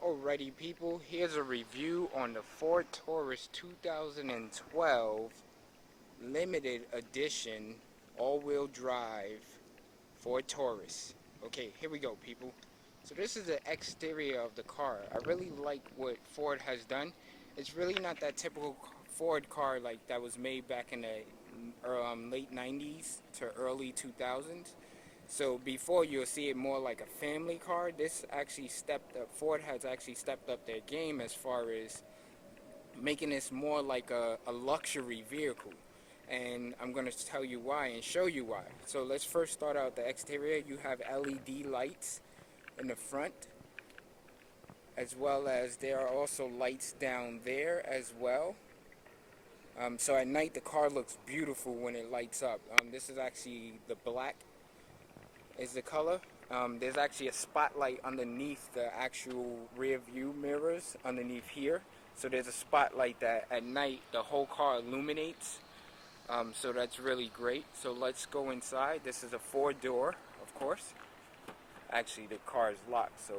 Alrighty people, here's a review on the Ford Taurus 2012 limited edition all-wheel drive Ford Taurus. Okay, here we go people. So this is the exterior of the car. I really like what Ford has done. It's really not that typical Ford car like that was made back in the late 90s to early 2000s. So before you'll see it more like a family car, this actually stepped up. Ford has actually stepped up their game as far as making this more like a luxury vehicle. And I'm going to tell you why and show you why. So let's first start out the exterior. You have LED lights in the front, as well as there are also lights down there as well. So at night the car looks beautiful when it lights up. This is actually the black is the color. There's actually a spotlight underneath the actual rear view mirrors underneath here. So there's a spotlight that at night the whole car illuminates. So that's really great. So let's go inside. This is a 4-door, of course. Actually, the car is locked, so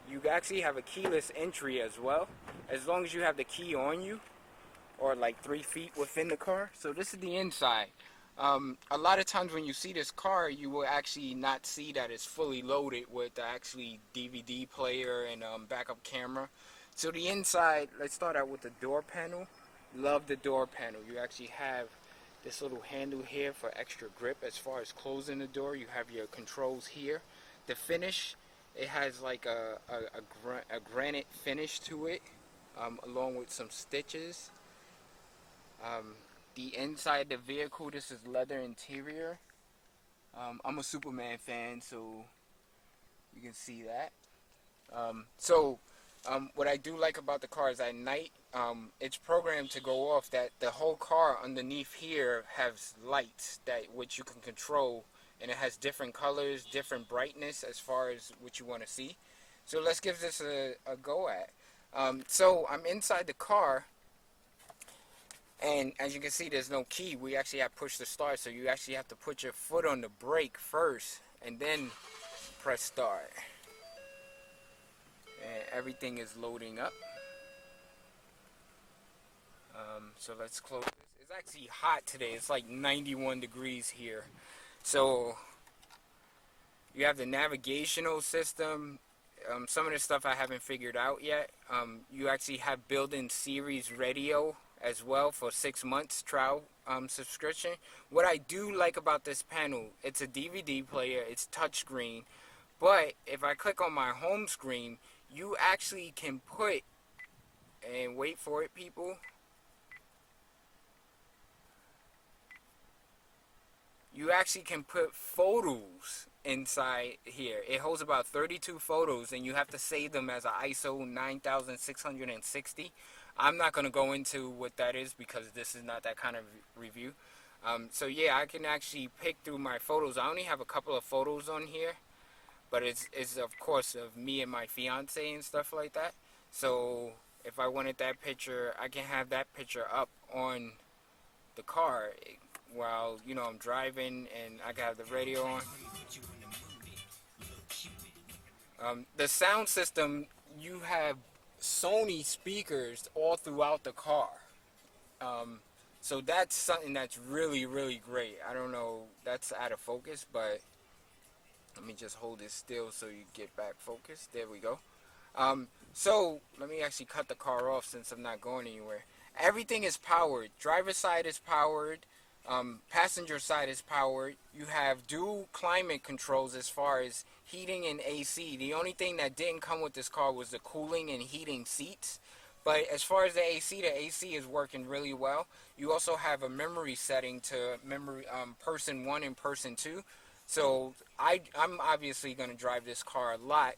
you actually have a keyless entry as well, as long as you have the key on you, or like 3 feet within the car. So this is the inside. A lot of times when you see this car, you will actually not see that it's fully loaded with the actually DVD player and backup camera. So the inside, let's start out with the door panel. Love the door panel. You actually have this little handle here for extra grip as far as closing the door. You have your controls here. The finish, it has like a granite finish to it, along with some stitches. The inside the vehicle, this is leather interior. I'm a Superman fan, so you can see that. What I do like about the car is at night, it's programmed to go off that the whole car underneath here has lights that which you can control, and it has different colors, different brightness as far as what you want to see. So let's give this a go at. So I'm inside the car. And as you can see, there's no key. We actually have push to start, so you actually have to put your foot on the brake first and then press start. And everything is loading up. So let's close this. It's actually hot today. It's like 91 degrees here. So you have the navigational system. Some of the stuff I haven't figured out yet. You actually have built-in series radio as well for 6 months trial subscription. What I do like about this panel, it's a DVD player, it's touchscreen, but if I click on my home screen, you actually can put, and wait for it people, you actually can put photos inside here. It holds about 32 photos, and you have to save them as an ISO 9660. I'm not going to go into what that is because this is not that kind of review. So yeah, I can actually pick through my photos. I only have a couple of photos on here, but it's of course of me and my fiance and stuff like that. So if I wanted that picture, I can have that picture up on the car while, you know, I'm driving, and I can have the radio on. The sound system, you have Sony speakers all throughout the car. So that's something that's really, really great. I don't know, that's out of focus, but let me just hold it still so you get back focused. There we go. So let me actually cut the car off since I'm not going anywhere. Everything is powered. Driver's side is powered. Passenger side is powered. You have dual climate controls as far as heating and AC. The only thing that didn't come with this car was the cooling and heating seats. But as far as the AC is working really well. You also have a memory setting to memory person 1 and person 2. So I'm obviously going to drive this car a lot.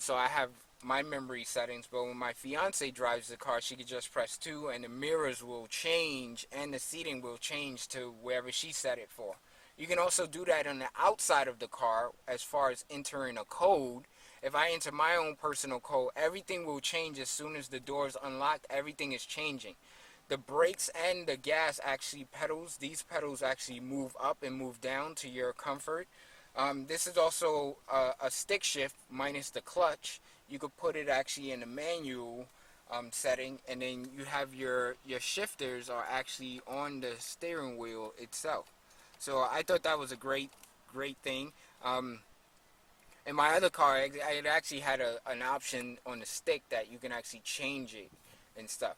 So I have my memory settings, but when my fiance drives the car, she could just press 2 and the mirrors will change and the seating will change to wherever she set it for. You can also do that on the outside of the car as far as entering a code. If I enter my own personal code, everything will change as soon as the door is unlocked. Everything is changing. The brakes and the gas actually pedals, these pedals actually move up and move down to your comfort. This is also a stick shift minus the clutch. you could put it actually in the manual setting, and then you have your shifters are actually on the steering wheel itself. So I thought that was a great thing. In my other car, it actually had an option on the stick that you can actually change it and stuff.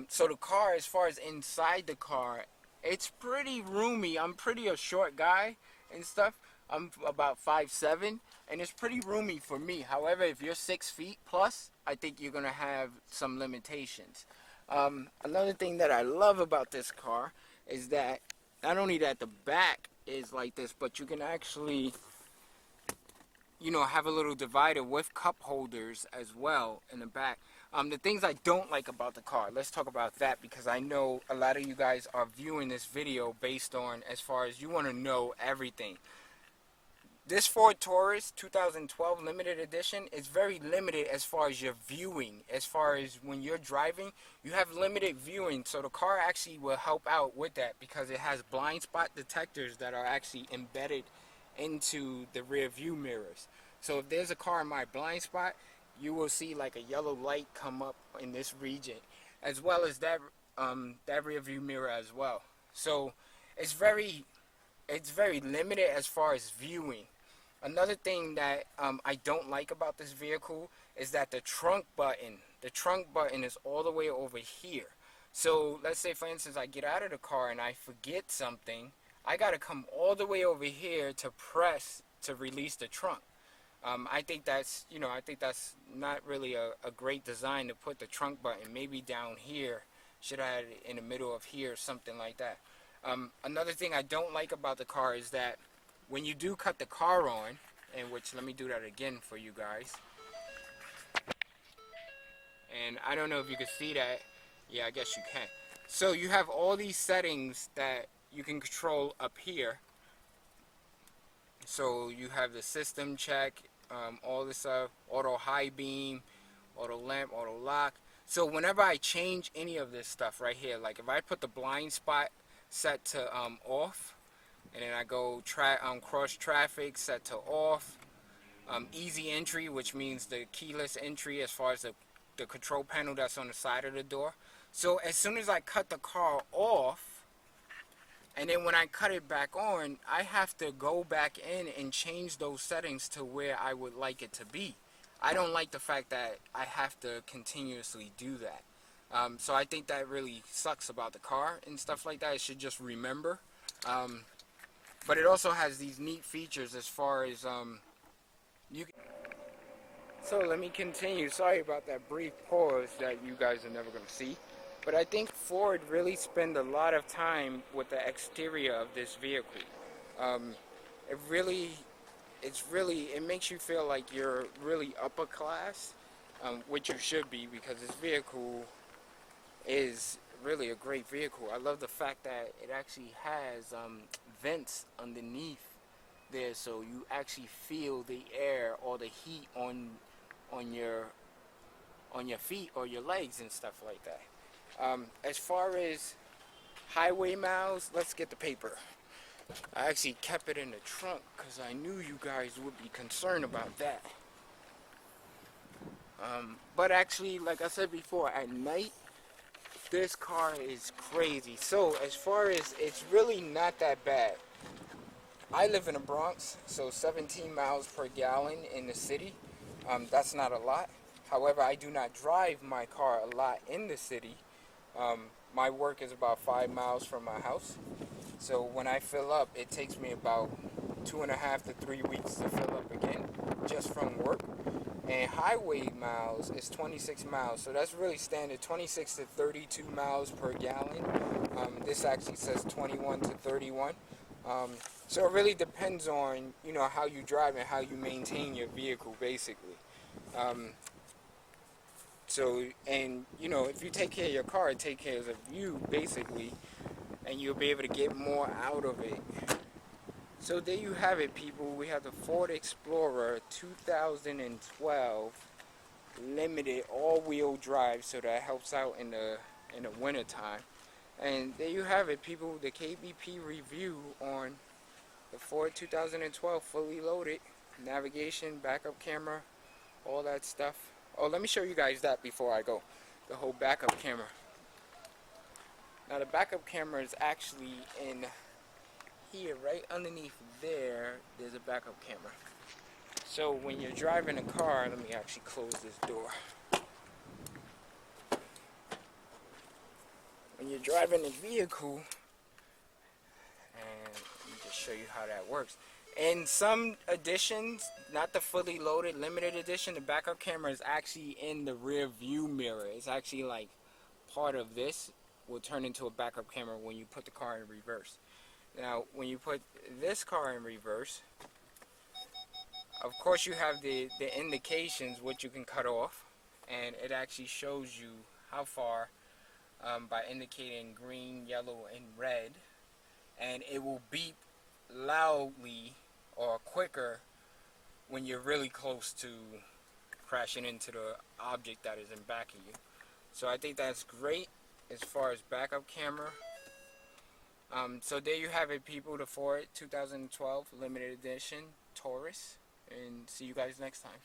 So the car, as far as inside the car, it's pretty roomy. I'm pretty a short guy and stuff. I'm about 5'7", and it's pretty roomy for me. However, if you're 6 feet plus, I think you're gonna have some limitations. Another thing that I love about this car is that not only that the back is like this, but you can actually, you know, have a little divider with cup holders as well in the back. The things I don't like about the car, let's talk about that, because I know a lot of you guys are viewing this video based on, as far as you want to know everything. This Ford Taurus 2012 limited edition is very limited as far as your viewing. As far as when you're driving, you have limited viewing, so the car actually will help out with that, because it has blind spot detectors that are actually embedded into the rear view mirrors. So if there's a car in my blind spot, you will see like a yellow light come up in this region, as well as that rear view mirror as well. So it's very limited as far as viewing. Another thing that I don't like about this vehicle is that the trunk button is all the way over here. So let's say, for instance, I get out of the car and I forget something, I gotta come all the way over here to press to release the trunk. I think that's not really a great design to put the trunk button. Maybe down here, should have had it in the middle of here, something like that. Another thing I don't like about the car is that when you do cut the car on, and which, let me do that again for you guys. And I don't know if you can see that. Yeah, I guess you can. So you have all these settings that you can control up here. So you have the system check, all this stuff, auto high beam, auto lamp, auto lock. So whenever I change any of this stuff right here, like if I put the blind spot set to off, and then I go cross traffic set to off, easy entry, which means the keyless entry as far as the control panel that's on the side of the door. So as soon as I cut the car off, and then when I cut it back on, I have to go back in and change those settings to where I would like it to be. I don't like the fact that I have to continuously do that. So I think that really sucks about the car and stuff like that. It should just remember. But it also has these neat features as far as you can. So let me continue. Sorry about that brief pause that you guys are never going to see. But I think Ford really spend a lot of time with the exterior of this vehicle. It makes you feel like you're really upper class, which you should be, because this vehicle is really a great vehicle. I love the fact that it actually has vents underneath there, so you actually feel the air or the heat on your feet or your legs and stuff like that. As far as highway miles, let's get the paper. I actually kept it in the trunk because I knew you guys would be concerned about that. But actually, like I said before, at night, this car is crazy. So as far as, it's really not that bad. I live in the Bronx, so 17 miles per gallon in the city. That's not a lot. However, I do not drive my car a lot in the city. My work is about 5 miles from my house. So when I fill up, it takes me about 2.5 to 3 weeks to fill up again, just from work. And highway miles is 26 miles, so that's really standard, 26 to 32 miles per gallon. This actually says 21 to 31. So it really depends on, you know, how you drive and how you maintain your vehicle, basically. So, and you know, if you take care of your car, it takes care of you, basically, and you'll be able to get more out of it. So there you have it, people. We have the Ford Explorer 2012 limited all-wheel drive, so that helps out in the winter time. And there you have it, people. The KBP review on the Ford 2012 fully loaded, navigation, backup camera, all that stuff. Oh, let me show you guys that before I go. The whole backup camera. Now the backup camera is actually in here, right underneath there. There's a backup camera. So when you're driving a car, let me actually close this door. When you're driving a vehicle, and let me just show you how that works. In some editions, not the fully loaded limited edition, the backup camera is actually in the rear view mirror. It's actually like part of this will turn into a backup camera when you put the car in reverse. Now, when you put this car in reverse, of course you have the indications what you can cut off, and it actually shows you how far by indicating green, yellow, and red, and it will beep loudly or quicker when you're really close to crashing into the object that is in back of you. So I think that's great as far as backup camera. So there you have it, people, the FORD 2012 limited edition Taurus, and see you guys next time.